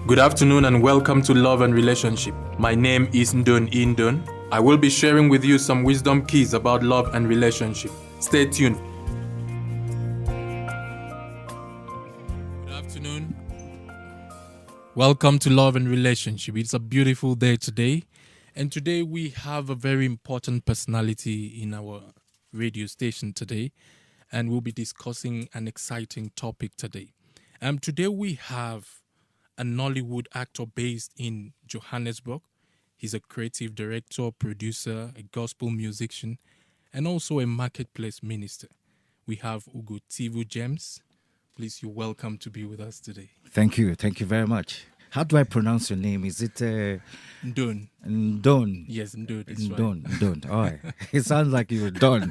Good afternoon and welcome to Love and Relationship. My name is Ndon. I will be sharing with you some wisdom keys about love and relationship. Stay tuned. Good afternoon. Welcome to Love and Relationship. It's a beautiful day today. And today we have a very important personality in our radio station today. And we'll be discussing an exciting topic today. Today we have a Nollywood actor based in Johannesburg. He's a creative director, producer, a gospel musician, and also a marketplace minister. We have Ugotuvijames. Please, you're welcome to be with us today. Thank you very much. How do I pronounce your name? Is it Ndon? Ndon? Yes, Ndon. Ndon. All right. It sounds like you were done.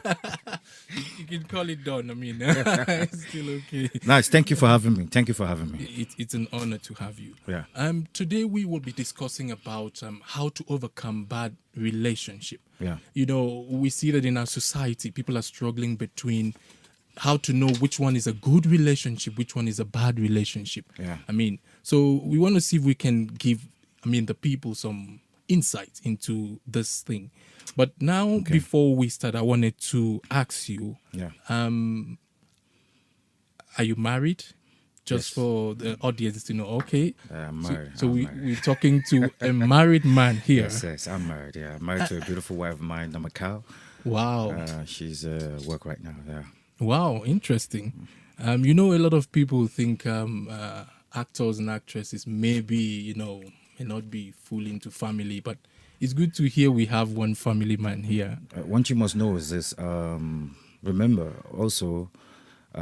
You can call it Don. I mean, it's still okay. Nice. Thank you for having me. It's an honor to have you. Yeah. Today we will be discussing about how to overcome bad relationship. Yeah. You know, we see that in our society, people are struggling between how to know which one is a good relationship, which one is a bad relationship. Yeah. I mean, so we want to see if we can give, the people some insight into this thing. But now, before we start, I wanted to ask you, are you married? Just for the audience to know, okay. I'm married. So we're talking to a married man here. Yes, I'm married. Yeah, I'm married to a beautiful wife of mine, Namakau. Wow. She's at work right now. Yeah. Wow, interesting. A lot of people think actors and actresses may not be full into family, but it's good to hear we have one family man here. What you must know is this. Remember, also,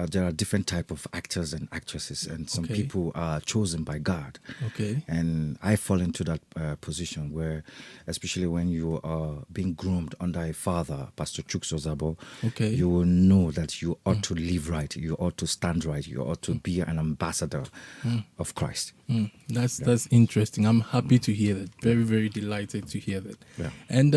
there are different type of actors and actresses, and some people are chosen by God. Okay. And I fall into that position where, especially when you are being groomed under a father, Pastor Chukso Zabo, you will know that you ought to live right, you ought to stand right, you ought to be an ambassador of Christ. That's interesting. I'm happy to hear that. Very, very delighted to hear that. Yeah. And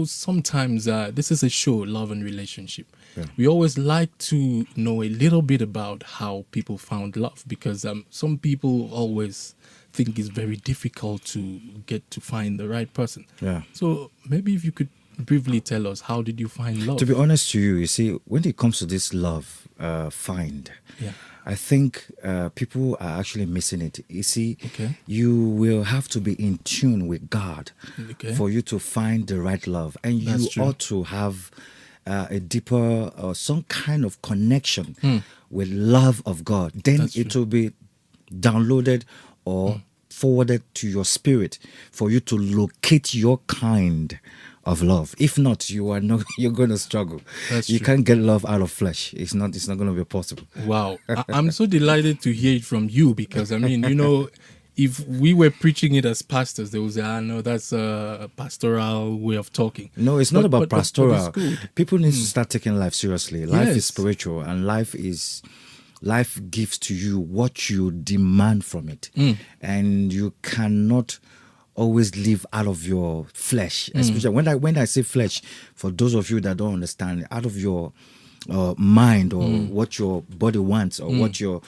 sometimes this is a show, Love and Relationship. Yeah. We always like to know a little bit about how people found love, because some people always think it's very difficult to get to find the right person. Yeah. So maybe if you could briefly tell us, how did you find love? To be honest to you see, when it comes to this love I think people are actually missing it. You see, you will have to be in tune with God for you to find the right love. And you ought to have a deeper or some kind of connection with love of God. Then it will be downloaded or forwarded to your spirit for you to locate your kind of love. If not, you're going to struggle. You can't get love out of flesh. It's not going to be possible. Wow. I'm so delighted to hear it from you, because if we were preaching it as pastors, they would say, no, that's a pastoral way of talking. No, it's not about pastoral. But it's good. People need to start taking life seriously. Life is spiritual, and life gives to you what you demand from it. And you cannot always live out of your flesh. Especially when I say flesh, for those of you that don't understand, out of your mind or what your body wants or what you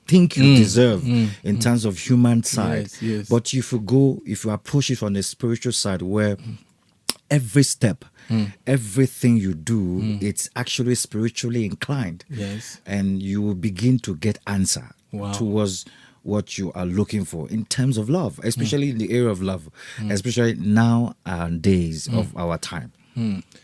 think you deserve in terms of human side. Yes. But if you approach it from the spiritual side, where every step, everything you do, it's actually spiritually inclined. Yes. And you will begin to get answer towards what you are looking for in terms of love, especially in the area of love, especially nowadays of our time.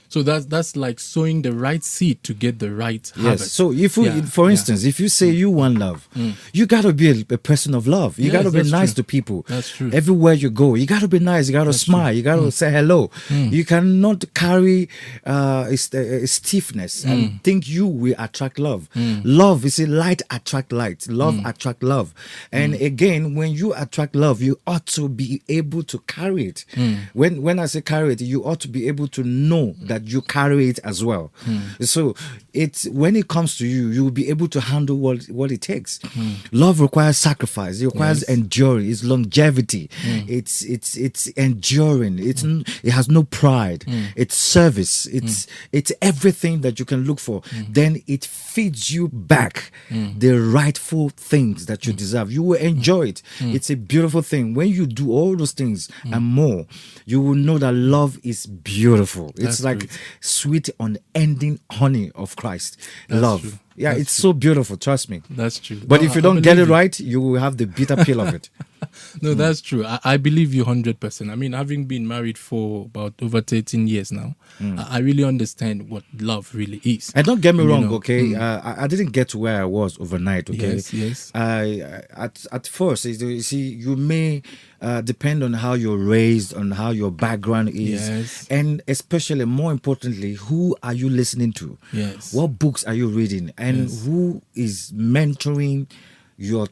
So that's like sowing the right seed to get the right harvest. Yes. So if for instance, if you say you want love, you got to be a person of love. You got to be nice to people. That's true. Everywhere you go, you got to be nice. You got to smile. True. You got to say hello. You cannot carry a stiffness and think you will attract love. Love is a light attract light. Love attract love. And again, when you attract love, you ought to be able to carry it. When I say carry it, you ought to be able to know that that you carry it as well. So it's when it comes to you, you will be able to handle what it takes. Love requires sacrifice. It requires enduring. It's longevity. It's enduring. It has no pride. It's service. It's everything that you can look for. Then it feeds you back the rightful things that you deserve. You will enjoy it. It's a beautiful thing. When you do all those things and more, you will know that love is beautiful. It's like sweet, unending honey of Christ. Love. True. Yeah, it's so beautiful. Trust me. That's true. But if you don't get it right, you will have the bitter pill of it. No, that's true. I believe you 100%. I mean, having been married for about over 13 years now, I really understand what love really is. And don't get me wrong, okay? I didn't get to where I was overnight, okay? Yes. At first, you see, you may depend on how you're raised, on how your background is, and especially, more importantly, who are you listening to? Yes. What books are you reading? And who is mentoring your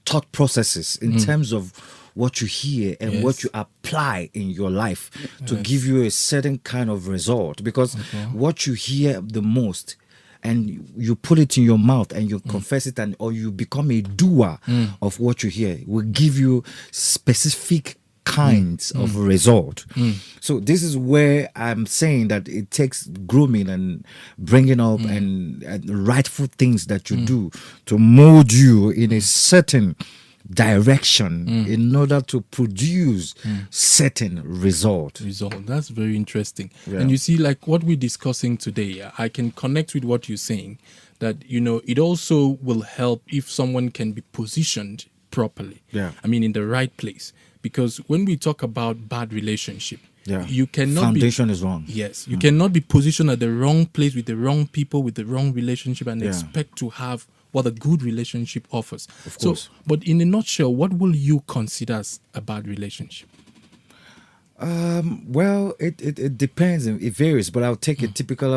thought processes in terms of what you hear and what you apply in your life to give you a certain kind of result? Because what you hear the most and you put it in your mouth and you confess it, or you become a doer of what you hear, will give you specific kinds of result. So this is where I'm saying that it takes grooming and bringing up and rightful things that you do to mold you in a certain direction in order to produce certain result. That's very interesting. And you see, like what we're discussing today, I can connect with what you're saying, that it also will help if someone can be positioned properly. I mean, in the right place. Because when we talk about bad relationship, you cannot foundation is wrong. Yes, you cannot be positioned at the wrong place with the wrong people with the wrong relationship and expect to have what a good relationship offers. Of course. So, but in a nutshell, what will you consider as a bad relationship? Well, it depends. It varies, but I'll take a typical.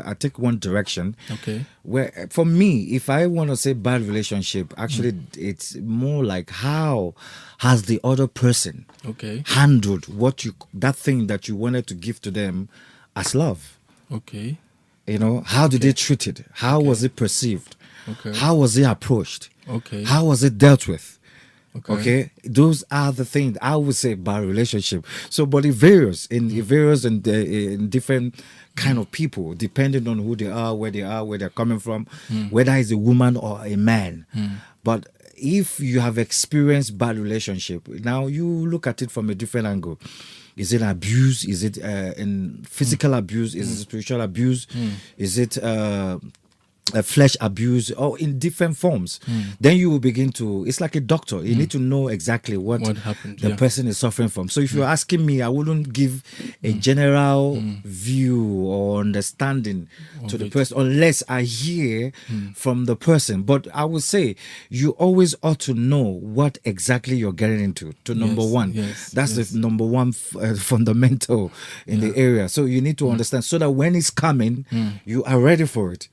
I'll take one direction. Okay. Where for me, if I want to say bad relationship, actually, it's more like how has the other person handled that thing that you wanted to give to them as love. Okay. How did they treat it? How was it perceived? Okay. How was it approached? Okay. How was it dealt with? Okay. Those are the things I would say about relationship. So, but it varies in different kind of people, depending on who they are, where they're coming from, whether it's a woman or a man. But if you have experienced bad relationship, now you look at it from a different angle. Is it abuse? Is it in physical abuse? Is it spiritual abuse? Is it flesh abuse, or in different forms? Then you will begin to, it's like a doctor, you need to know exactly what happened, the person is suffering from. So if you're asking me, I wouldn't give a general view or understanding to the person unless I hear from the person. But I would say you always ought to know what exactly you're getting into, number one. That's the number one fundamental in the area. So you need to understand so that when it's coming, you are ready for it.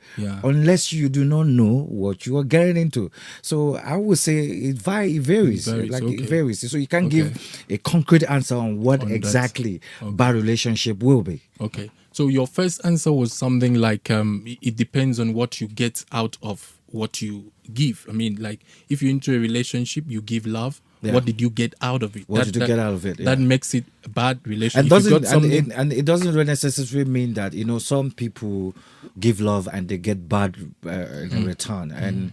Unless you do not know what you are getting into. So I would say it varies. It varies. So you can't give a concrete answer on what exactly bad relationship will be. Okay. So your first answer was something like it depends on what you get out of what you give. I mean, like if you're into a relationship, you give love. What did you get out of it? What did you get out of it? That makes it a bad relationship. And it doesn't really necessarily mean that, some people give love and they get bad in return.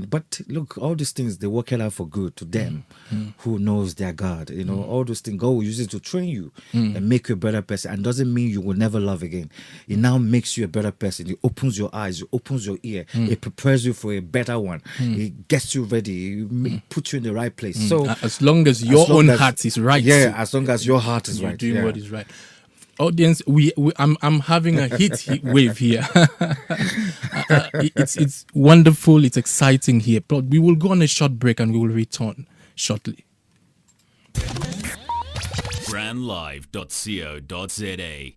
But look, all these things, they work it out for good to them who knows their God. All those things, God will use it to train you and make you a better person. And doesn't mean you will never love again. It now makes you a better person. It opens your eyes, it opens your ear, it prepares you for a better one. It gets you ready, it puts you in the right place. So as long as your own heart is right. Yeah, as long as your heart is you're right. Doing what is right. Audience, I'm having a heat wave here. It's wonderful. It's exciting here. But we will go on a short break and we will return shortly. brandlive.co.za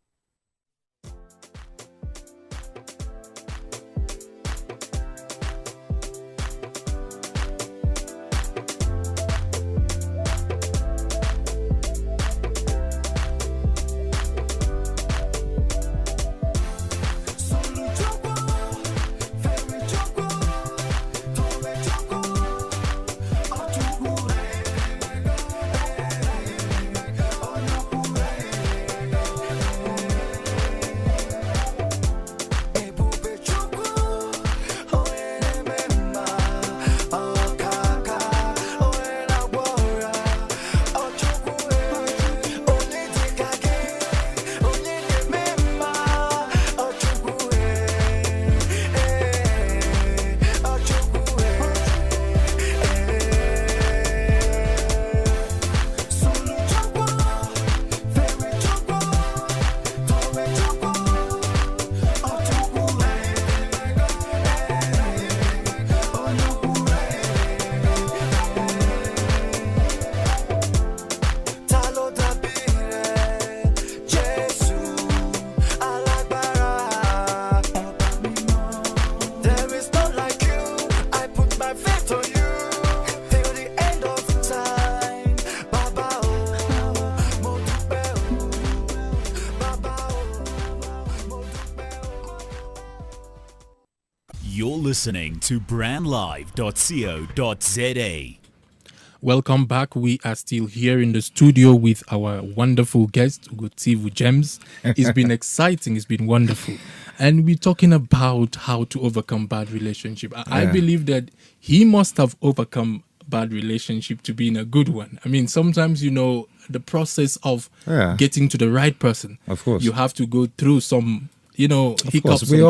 listening to brandlive.co.za. Welcome back. We are still here in the studio with our wonderful guest, Ugotuvijames. It's been exciting. It's been wonderful. And we're talking about how to overcome bad relationship. I believe that he must have overcome bad relationship to be in a good one. I mean, sometimes, the process of getting to the right person, of course, you have to go through some hiccups. We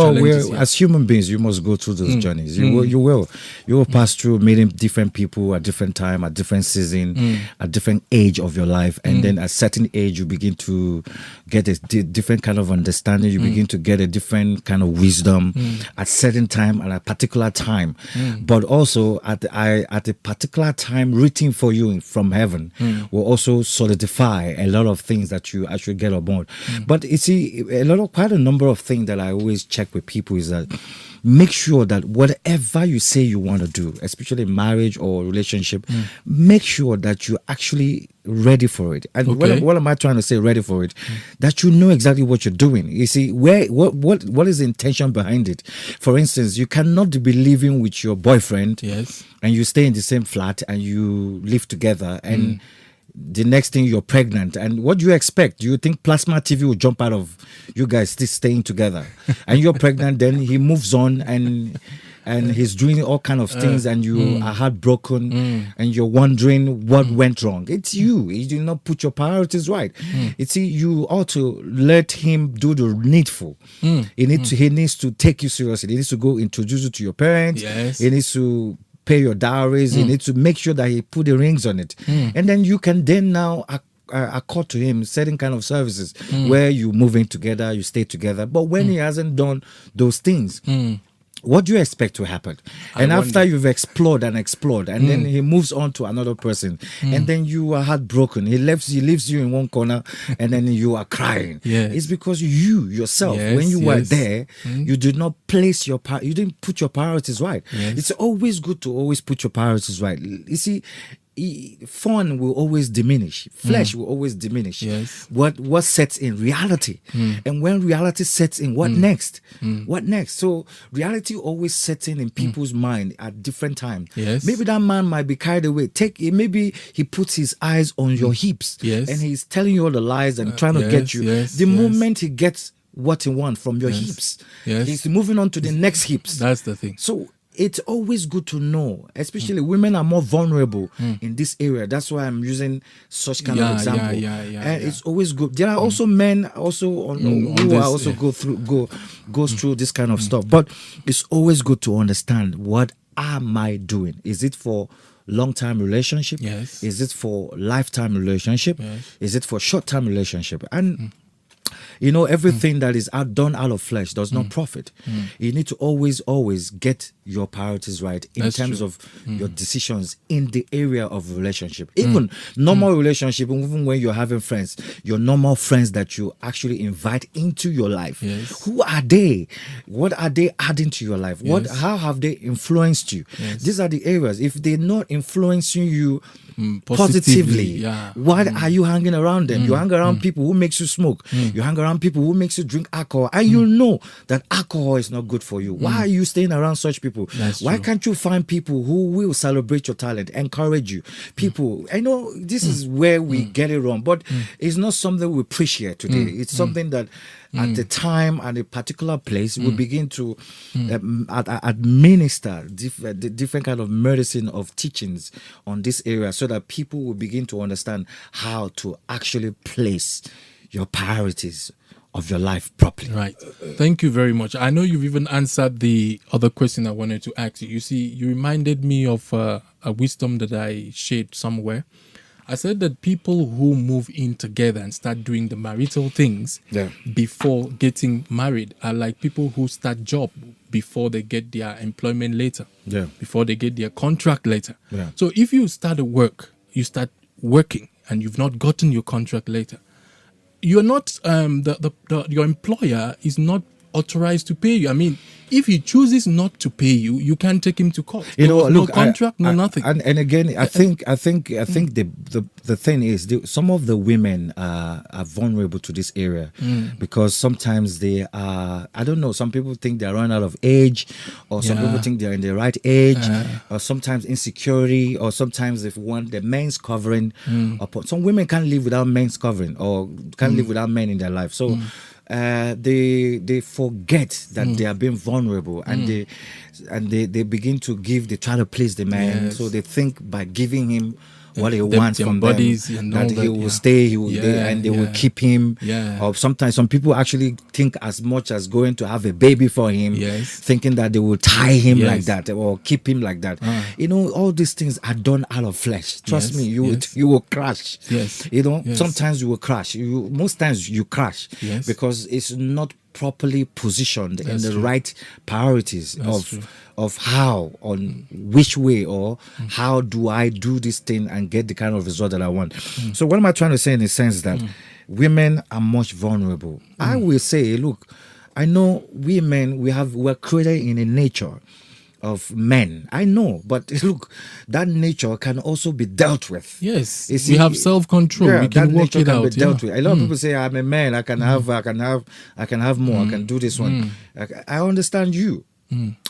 as human beings, you must go through those journeys. You will pass through meeting different people at different time, at different season, at different age of your life, and then at certain age you begin to get a different kind of understanding. You begin to get a different kind of wisdom at certain time at a particular time, but also at a particular time written for you from heaven will also solidify a lot of things that you actually get aboard. But you see, quite a number of thing that I always check with people is that make sure that whatever you say you want to do, especially in marriage or relationship, make sure that you're actually ready for it. And what am I trying to say ready for it? That you know exactly what you're doing. You see, what is the intention behind it? For instance, you cannot be living with your boyfriend and you stay in the same flat and you live together and the next thing you're pregnant, and what do you expect? Do you think plasma TV will jump out of you guys still staying together? And you're pregnant, then he moves on and he's doing all kind of things, and you are heartbroken, and you're wondering what went wrong. It's you. You did not put your priorities right. You ought to let him do the needful. He needs to take you seriously. He needs to go introduce you to your parents. He needs to pay your dowries. You need to make sure that he put the rings on it, and then you can now accord to him certain kind of services where you move in together, you stay together. But when he hasn't done those things, what do you expect to happen? And after you've explored, and then he moves on to another person, and then you are heartbroken. He leaves you in one corner, and then you are crying. It's because you yourself, when you were there, you did not place you didn't put your priorities right. It's always good to always put your priorities right. You see, fun will always diminish, flesh will always diminish. What sets in reality, and when reality sets in, what next? So reality always sets in people's mind at different times. Maybe that man might be carried away. Maybe he puts his eyes on your hips, and he's telling you all the lies and trying to get you. The moment he gets what he wants from your hips, he's moving on to the next hips. That's the thing. So it's always good to know, especially women are more vulnerable in this area. That's why I'm using such kind of example. It's always good. There are also men who are also goes through this kind of stuff. But it's always good to understand, what am I doing? Is it for long-term relationship? Is it for lifetime relationship? Is it for short-term relationship? And everything that is done out of flesh does not profit. You need to always get your priorities right in terms of your decisions in the area of relationship. Even normal relationship, even when you're having friends, your normal friends that you actually invite into your life. Who are they? What are they adding to your life? How have they influenced you? These are the areas. If they're not influencing you positively, why are you hanging around them? You hang around people who makes you smoke. You hang around people who makes you drink alcohol, and you know that alcohol is not good for you. Why are you staying around such people? Why can't you find people who will celebrate your talent, encourage you? People, I know this is where we get it wrong, but it's not something we appreciate today. It's something that at the time and a particular place we begin to administer different kind of medicine of teachings on this area, so that people will begin to understand how to actually place your priorities of your life properly. Right. Thank you very much. I know you've even answered the other question I wanted to ask you. You see, you reminded me of a wisdom that I shared somewhere. I said that people who move in together and start doing the marital things before getting married are like people who start job before they get their employment later, before they get their contract later. So if you start you start working and you've not gotten your contract later, you're not your employer is not authorized to pay you. I mean, if he chooses not to pay you, you can't take him to court. You know, no look, contract, nothing. And again, I think the thing is, some of the women are vulnerable to this area because sometimes they are. I don't know. Some people think they're running out of age, or some people think they're in the right age, or sometimes insecurity, or sometimes they want the men's covering. Some women can't live without men's covering, or can't live without men in their life. So. They forget that they are being vulnerable, and they begin to give. They try to please the man, so they think by giving him what he wants from them, that he will stay, and they will keep him. Or sometimes some people actually think as much as going to have a baby for him, thinking that they will tie him like that or keep him like that. You know, all these things are done out of flesh. Trust me, you will crash. You know, sometimes you will crash. Most times you crash because it's not properly positioned in the right priorities of how, on which way, or how do I do this thing and get the kind of result that I want. So what am I trying to say in the sense that women are much vulnerable? I will say, look, I know women, we're created in a nature of men. I know, but look, that nature can also be dealt with. Yes, we have self-control. We can work it out. With. A lot of people say, "I'm a man. I can have more. I can do this one." I understand you.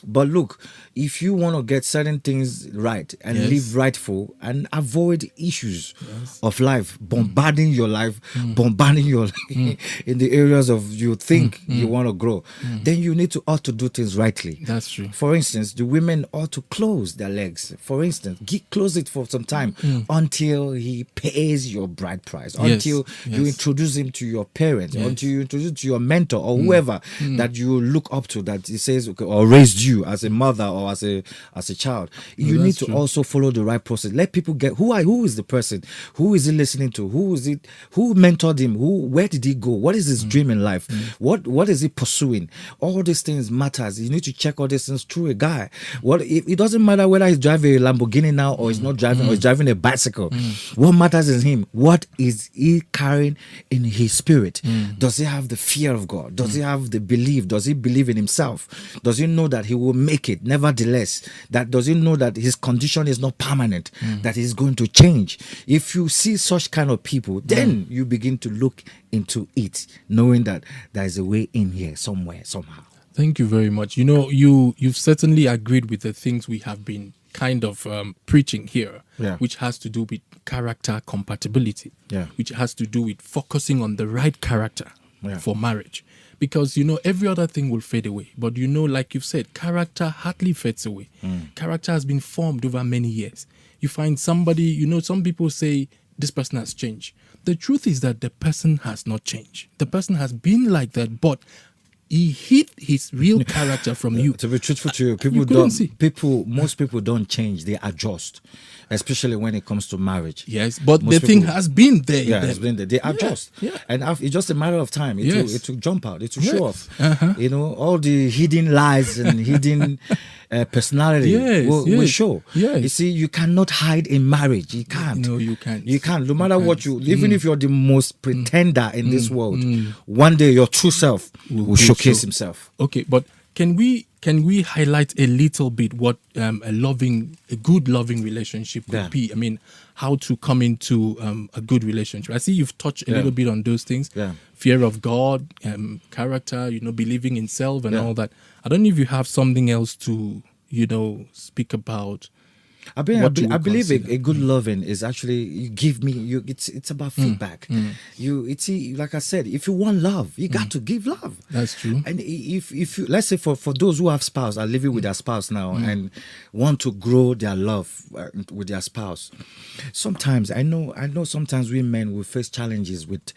But look, if you want to get certain things right and live rightful and avoid issues of life, bombarding your life, bombarding your in the areas of you think you want to grow, then you need to ought to do things rightly. That's true. For instance, the women ought to close their legs. For instance, close it for some time until he pays your bride price, until you introduce him to your parents, until you introduce him to your mentor or whoever that you look up to, that he says, okay, or raised you as a mother or as a child. You need to also follow the right process. Let people get who is the person, who is he listening to, who mentored him, where did he go, what is his dream in life, what is he pursuing. All these things matters. You need to check all these things through a guy. It doesn't matter whether he's driving a Lamborghini now or he's not driving, or he's driving a bicycle. What matters is him. What is he carrying in his spirit? Does he have the fear of God? Does he have the belief? Does he believe in himself? Does he know that he will make it? Nevertheless, that does he know that his condition is not permanent, that he's going to change? If you see such kind of people, then you begin to look into it, knowing that there is a way in here somewhere, somehow. Thank you very much. You know, you've certainly agreed with the things we have been kind of preaching here, which has to do with character compatibility, which has to do with focusing on the right character for marriage. Because, you know, every other thing will fade away. But, you know, like you've said, character hardly fades away. Character has been formed over many years. You find somebody, you know, some people say this person has changed. The truth is that the person has not changed. The person has been like that, but he hid his real character from you. To be truthful to you, most people don't change, they adjust, especially when it comes to marriage. Yes, but the thing has been there. Yeah, it's been there. They adjust. And it's just a matter of time. It will jump out. It will show off. You know, all the hidden lies and hidden personality will show. You see, you cannot hide in marriage. You can't. No, you can't. You can't. No matter what even if you're the most pretender in this world, one day your true self will showcase himself. Okay, but can we highlight a little bit what a good loving relationship would be? I mean, how to come into a good relationship. I see you've touched a little bit on those things. Fear of God, character, you know, believing in self and all that. I don't know if you have something else to, you know, speak about. I believe a good loving is actually it's about feedback. Like I said, if you want love, you got to give love. That's true. And if you, let's say for those who have spouse, are living with their spouse now and want to grow their love with their spouse, sometimes I know sometimes we men will face challenges with,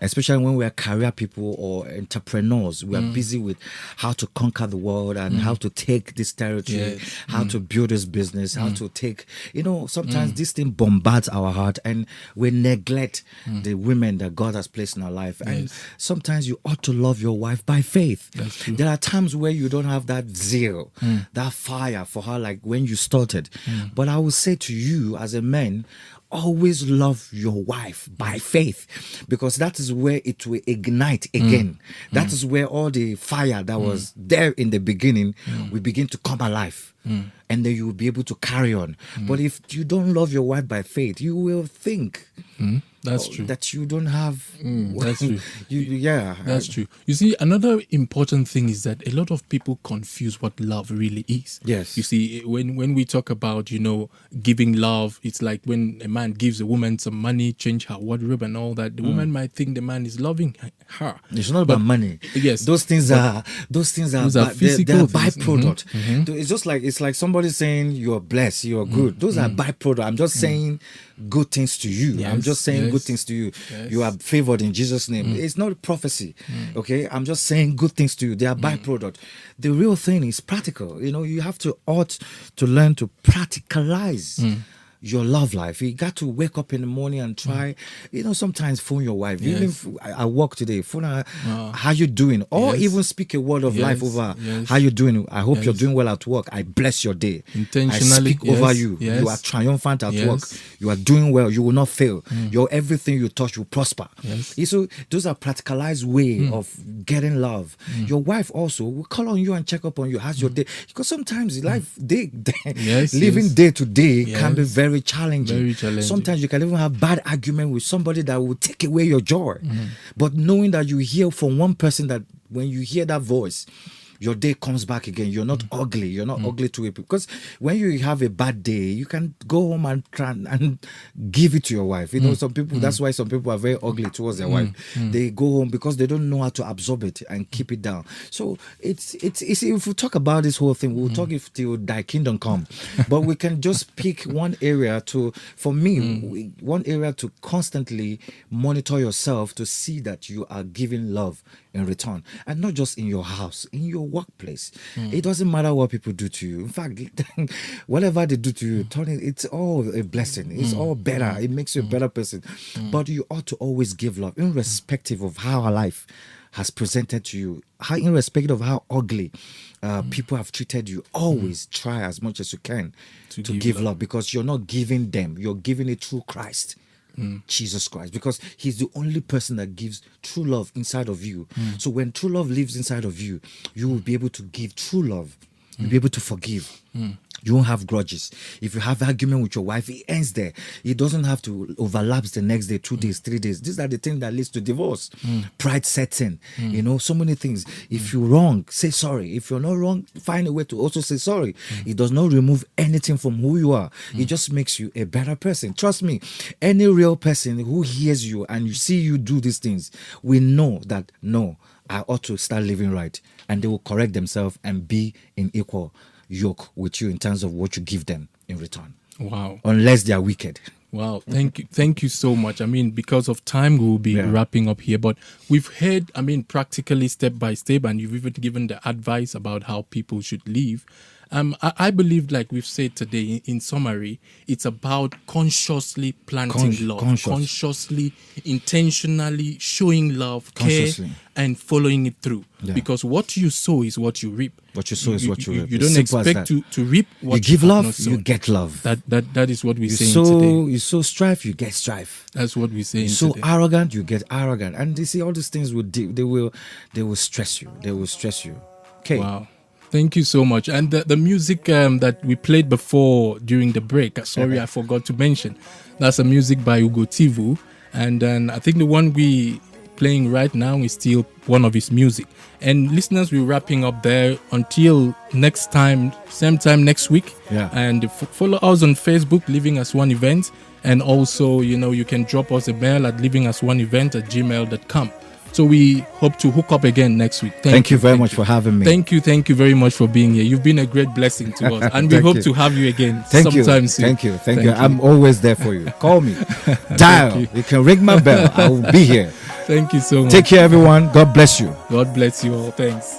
especially when we are career people or entrepreneurs. We are busy with how to conquer the world and how to take this territory, how to build this business, how to take, you know, sometimes this thing bombards our heart and we neglect the women that God has placed in our life. And sometimes you ought to love your wife by faith. That's true. There are times where you don't have that zeal, that fire for her like when you started. But I will say to you as a man, always love your wife by faith, because that is where it will ignite again. That is where all the fire that was there in the beginning will begin to come alive. And then you will be able to carry on. But if you don't love your wife by faith, you will think that's true. that you don't have. That's true. Yeah, that's true. You see, another important thing is that a lot of people confuse what love really is. Yes. You see, when we talk about, giving love, it's like when a man gives a woman some money, change her wardrobe and all that. The woman might think the man is loving her. It's not about money. Yes, those things are physical they're byproduct. It's like somebody saying you're blessed, you're good. Those are byproduct. I'm just saying good things to you. Yes, I'm just saying good things to you. Yes. You are favored in Jesus' name. It's not a prophecy. Okay, I'm just saying good things to you. They are byproduct. The real thing is practical. You have to learn to practicalize your love life. You got to wake up in the morning and try, sometimes phone your wife. Yes. Even I work today, phone her, how you doing? Or even speak a word of life over how you doing. I hope you're doing well at work. I bless your day. Intentionally. I speak over you. Yes. You are triumphant at work. You are doing well. You will not fail. Everything you touch will prosper. Yes. So those are practicalized way of getting love. Your wife also will call on you and check up on you. How's your day? Because sometimes life, living day to day can be very challenging. Very challenging. Sometimes you can even have bad argument with somebody that will take away your joy. But knowing that you hear from one person, that when you hear that voice, your day comes back again. You're not ugly. You're not ugly to it. Because when you have a bad day, you can go home and try and give it to your wife. Some people, that's why some people are very ugly towards their wife. They go home because they don't know how to absorb it and keep it down. So it's if we talk about this whole thing, we'll talk if till thy kingdom come. But we can just pick one area one area to constantly monitor yourself to see that you are giving love in return, and not just in your house, in your workplace. It doesn't matter what people do to you. In fact, whatever they do to you, it's all a blessing. It's all better. It makes you a better person. But you ought to always give love, irrespective of how our life has presented to you, irrespective of how ugly people have treated you. Always try as much as you can to give love, because you're not giving them, you're giving it through Christ. Jesus Christ, because he's the only person that gives true love inside of you. So when true love lives inside of you, you will be able to give true love. You'll be able to forgive. You won't have grudges. If you have argument with your wife, it ends there. It doesn't have to overlap the next day, 2 days, 3 days. These are the things that leads to divorce. Pride sets in. So many things. If you're wrong, say sorry. If you're not wrong, find a way to also say sorry. It does not remove anything from who you are. It just makes you a better person. Trust me, any real person who hears you and you see you do these things will know that, no, I ought to start living right. And they will correct themselves and be in equal yoke with you in terms of what you give them in return. Wow. Unless they are wicked. Wow. Thank you so much. Because of time, we will be wrapping up here. But we've heard, practically step by step, and you've even given the advice about how people should live. I believe, like we've said today, in summary, it's about consciously planting love, consciously, intentionally showing love, care, and following it through. Yeah. Because what you sow is what you reap. What you sow is what you reap. You don't expect to reap what you give love, you get love. That is what we're saying today. You sow strife, you get strife. That's what we're saying. You sow arrogant, you get arrogant. And you see, all these things they will stress you. They will stress you. Okay. Wow. Thank you so much. And the music that we played before during the break, I forgot to mention, that's a music by Ugotuvijames. And then I think the one we playing right now is still one of his music. And listeners, we're wrapping up there until next time, same time next week. Yeah. And follow us on Facebook, Living as One Event. And also, you can drop us a mail at livingasOneEvent@gmail.com. So we hope to hook up again next week. Thank you very much for having me. Thank you very much for being here. You've been a great blessing to us, and we hope to have you again sometime soon. Thank you. I'm always there for you. Call me. Dial. You can ring my bell. I will be here. Thank you so much. Take care, everyone. God bless you. God bless you all. Thanks.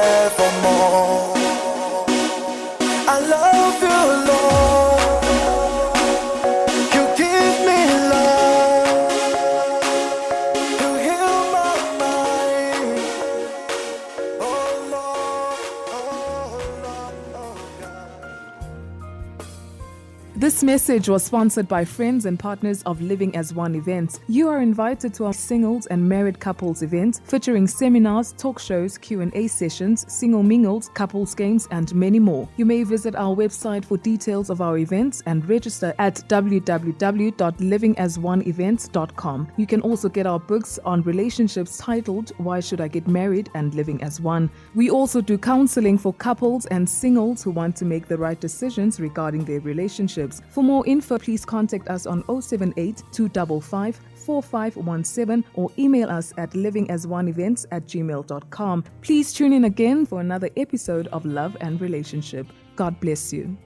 forevermore. I love you, Lord. You give me love. You heal my mind. Oh Lord, oh Lord, oh God. This message was sponsored by friends and partners of Living as One events. You are invited to our singles and married couples event featuring seminars, talk shows, Q&A sessions, single mingles, couples games, and many more. You may visit our website for details of our events and register at www.livingasoneevents.com. You can also get our books on relationships titled Why Should I Get Married and Living as One. We also do counseling for couples and singles who want to make the right decisions regarding their relationships. For more info, please contact us on 078 255 4517 or email us at livingasoneevents@gmail.com. Please tune in again for another episode of Love and Relationship. God bless you.